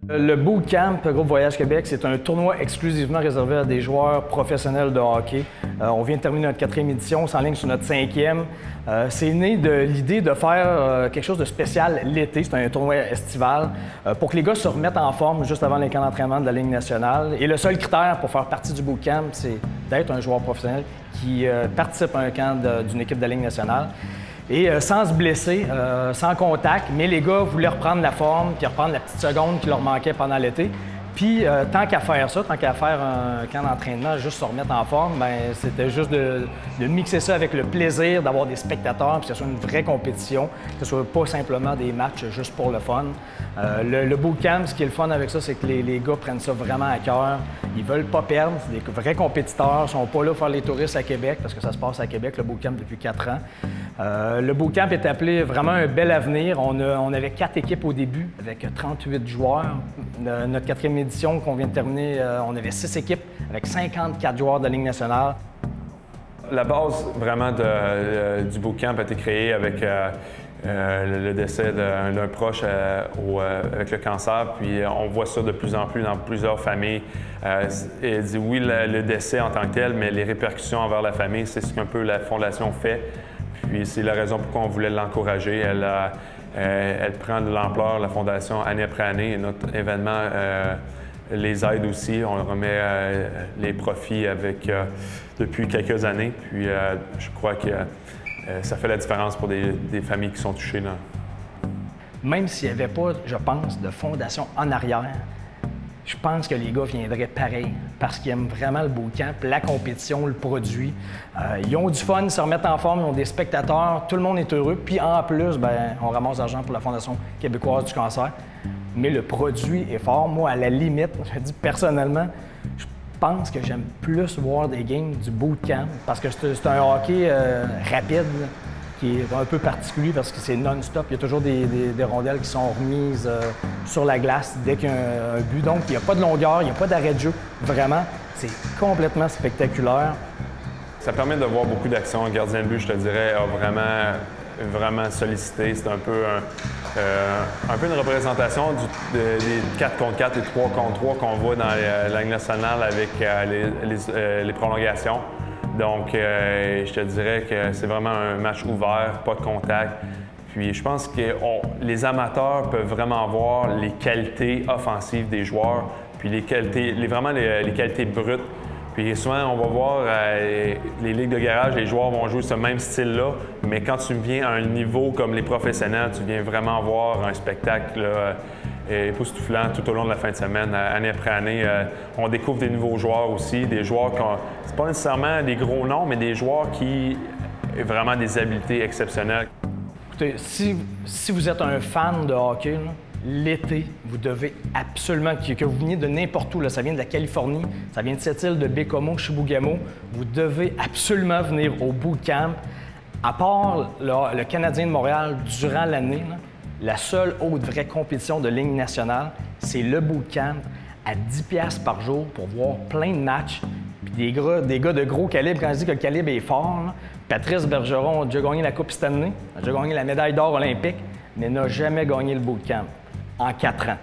Le Bootcamp Groupe Voyage Québec, c'est un tournoi exclusivement réservé à des joueurs professionnels de hockey. On vient de terminer notre 4e édition, on s'enligne sur notre 5e. C'est né de l'idée de faire quelque chose de spécial l'été, c'est un tournoi estival, pour que les gars se remettent en forme juste avant les camps d'entraînement de la Ligue nationale. Et le seul critère pour faire partie du Bootcamp, c'est d'être un joueur professionnel qui participe à un camp d'une équipe de la Ligue nationale. Et sans se blesser, sans contact, mais les gars voulaient reprendre la forme puis reprendre la petite seconde qui leur manquait pendant l'été. Puis tant qu'à faire ça, tant qu'à faire un camp d'entraînement, juste se remettre en forme, bien, c'était juste de mixer ça avec le plaisir d'avoir des spectateurs, puis que ce soit une vraie compétition, que ce soit pas simplement des matchs juste pour le fun. Le Bootcamp, ce qui est le fun avec ça, c'est que les gars prennent ça vraiment à cœur. Ils veulent pas perdre, c'est des vrais compétiteurs, ils sont pas là pour faire les touristes à Québec, parce que ça se passe à Québec, le Bootcamp, depuis 4 ans. Le Bootcamp est appelé vraiment un bel avenir. On avait 4 équipes au début, avec 38 joueurs. Notre 4e édition qu'on vient de terminer, on avait 6 équipes, avec 54 joueurs de la Ligue nationale. La base vraiment du Bootcamp a été créée avec le décès d'un proche avec le cancer, puis on voit ça de plus en plus dans plusieurs familles. Et dit oui, le décès en tant que tel, mais les répercussions envers la famille, c'est ce qu'un peu la Fondation fait. Puis c'est la raison pourquoi on voulait l'encourager. Elle prend de l'ampleur, la Fondation, année après année. Et notre événement les aide aussi. On remet les profits depuis quelques années. Puis je crois que ça fait la différence pour des familles qui sont touchées. Là. Même s'il n'y avait pas, je pense, de fondation en arrière, je pense que les gars viendraient pareil parce qu'ils aiment vraiment le Bootcamp, la compétition, le produit. Ils ont du fun, ils se remettent en forme, ils ont des spectateurs, tout le monde est heureux. Puis en plus, bien, on ramasse de l'argent pour la Fondation québécoise du cancer. Mais le produit est fort. Moi, à la limite, je dis personnellement, je pense que j'aime plus voir des games du Bootcamp parce que c'est un hockey rapide là, qui est un peu particulier parce que c'est non-stop. Il y a toujours des rondelles qui sont remises sur la glace dès qu'il y a un but. Donc, il n'y a pas de longueur, il n'y a pas d'arrêt de jeu. Vraiment, c'est complètement spectaculaire. Ça permet de voir beaucoup d'actions. Le gardien de but, je te dirais, a vraiment sollicité. C'est un peu une représentation des 4 contre 4 et 3 contre 3 qu'on voit dans la Ligue nationale avec les prolongations. Donc, je te dirais que c'est vraiment un match ouvert, pas de contact. Puis, je pense que les amateurs peuvent vraiment voir les qualités offensives des joueurs, puis les qualités brutes. Puis souvent, on va voir les ligues de garage, les joueurs vont jouer ce même style-là, mais quand tu viens à un niveau comme les professionnels, tu viens vraiment voir un spectacle époustouflant tout au long de la fin de semaine, année après année. On découvre des nouveaux joueurs aussi, des joueurs qui ont, c'est pas nécessairement des gros noms, mais des joueurs qui ont vraiment des habiletés exceptionnelles. Écoutez, si vous êtes un fan de hockey, là, l'été, vous devez absolument, que vous veniez de n'importe où, là, ça vient de la Californie, ça vient de cette île de Bécomo, Chibougamau, vous devez absolument venir au Bootcamp. À part le Canadien de Montréal, durant l'année, la seule autre vraie compétition de Ligue nationale, c'est le Bootcamp à 10$ par jour pour voir plein de matchs. Puis des gars de gros calibre, quand je dis que le calibre est fort, là, Patrice Bergeron a déjà gagné la Coupe Stanley, a déjà gagné la médaille d'or olympique, mais n'a jamais gagné le Bootcamp en 4 ans.